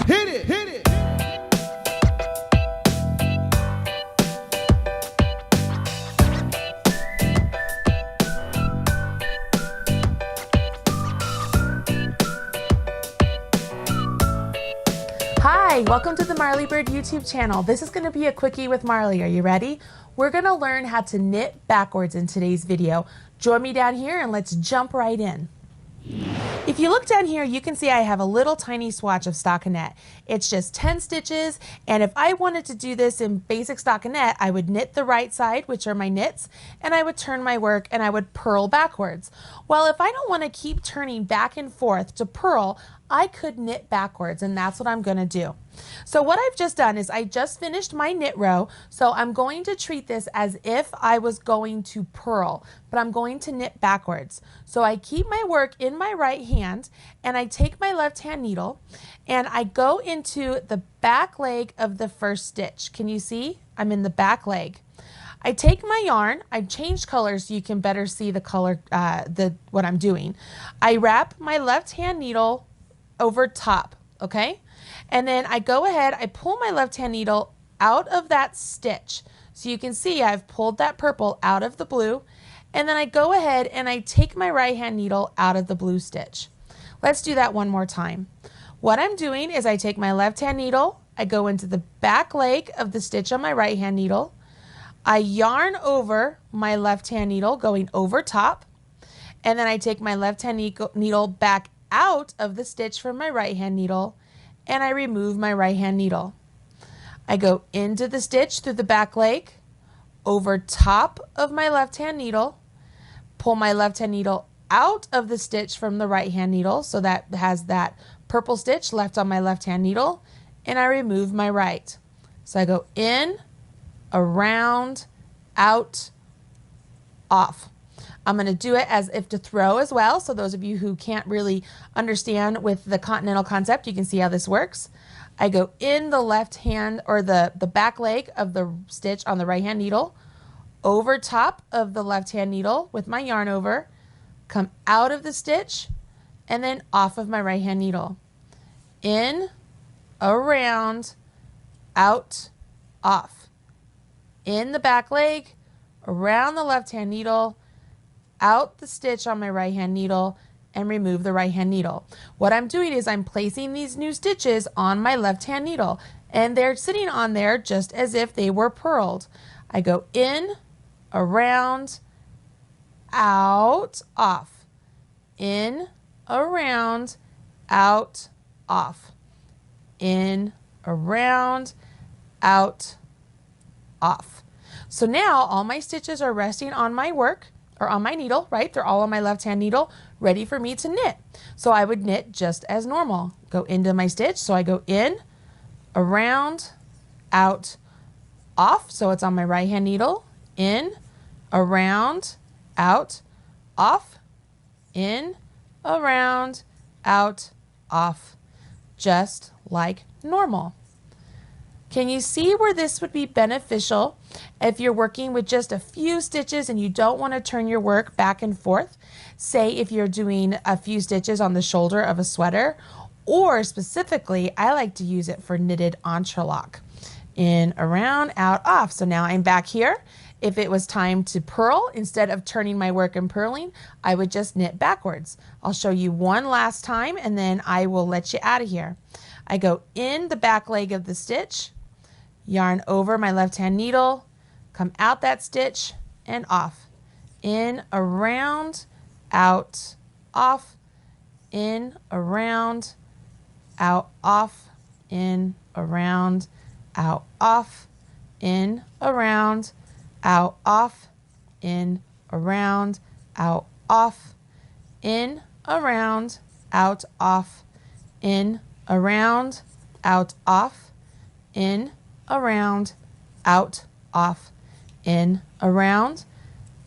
Hit it, hit it. Hi, welcome to the Marley Bird YouTube channel. This is going to be a quickie with Marley. Are you ready? We're going to learn how to knit backwards in today's video. Join me down here and let's jump right in. If you look down here, you can see I have a little tiny swatch of stockinette. It's just 10 stitches, and if I wanted to do this in basic stockinette, I would knit the right side, which are my knits, and I would turn my work and I would purl backwards. Well, if I don't want to keep turning back and forth to purl, I could knit backwards, and that's what I'm going to do. So what I've just done is I just finished my knit row, so I'm going to treat this as if I was going to purl, but I'm going to knit backwards. So I keep my work in my right hand, and I take my left hand needle, and I go into the back leg of the first stitch. Can you see? I'm in the back leg. I take my yarn, I changed colors so you can better see the color, what I'm doing. I wrap my left hand needle over top, okay? And then I go ahead, I pull my left hand needle out of that stitch. So you can see I've pulled that purple out of the blue, and then I go ahead and I take my right hand needle out of the blue stitch. Let's do that one more time. What I'm doing is I take my left hand needle, I go into the back leg of the stitch on my right hand needle, I yarn over my left hand needle going over top, and then I take my left hand needle back out of the stitch from my right hand needle, and I remove my right hand needle. I go into the stitch through the back leg, over top of my left hand needle, pull my left hand needle out of the stitch from the right hand needle, so that has that purple stitch left on my left hand needle, and I remove my right. So I go in, around, out, off. I'm going to do it as if to throw as well. So those of you who can't really understand with the continental concept, you can see how this works. I go in the left hand or the back leg of the stitch on the right hand needle, over top of the left hand needle with my yarn over, come out of the stitch, and then off of my right hand needle. In, around, out, off. In the back leg, around the left hand needle, out the stitch on my right hand needle, and remove the right hand needle. What I'm doing is I'm placing these new stitches on my left hand needle, and they're sitting on there just as if they were purled. I go in, around, out, off. In, around, out, off. In, around, out, off. So now all my stitches are resting on my work, or on my needle, right? They're all on my left hand needle, ready for me to knit. So I would knit just as normal. Go into my stitch. So I go in, around, out, off. So it's on my right hand needle. In, around, out, off. In, around, out, off. Just like normal. Can you see where this would be beneficial if you're working with just a few stitches and you don't want to turn your work back and forth? Say if you're doing a few stitches on the shoulder of a sweater, or specifically, I like to use it for knitted entrelac. In, around, out, off. So now I'm back here. If it was time to purl, instead of turning my work and purling, I would just knit backwards. I'll show you one last time and then I will let you out of here. I go in the back leg of the stitch, yarn over my left hand needle, come out that stitch and off. In, around, out, off. In, around, out, off. In, around, out, off. In, around, out, off. In, around, out, off. In, around, out, off. In, around, out, off. In, around, out, off. In, around,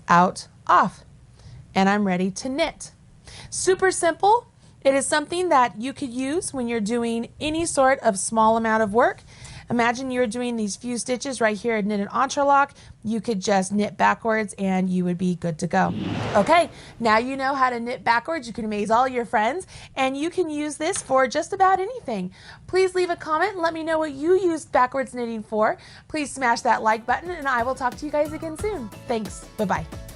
out, off. And I'm ready to knit. Super simple. It is something that you could use when you're doing any sort of small amount of work. Imagine you're doing these few stitches right here at knitted entrelac. You could just knit backwards and you would be good to go. Okay, now you know how to knit backwards. You can amaze all your friends, and you can use this for just about anything. Please leave a comment and let me know what you used backwards knitting for. Please smash that like button, and I will talk to you guys again soon. Thanks. Bye-bye.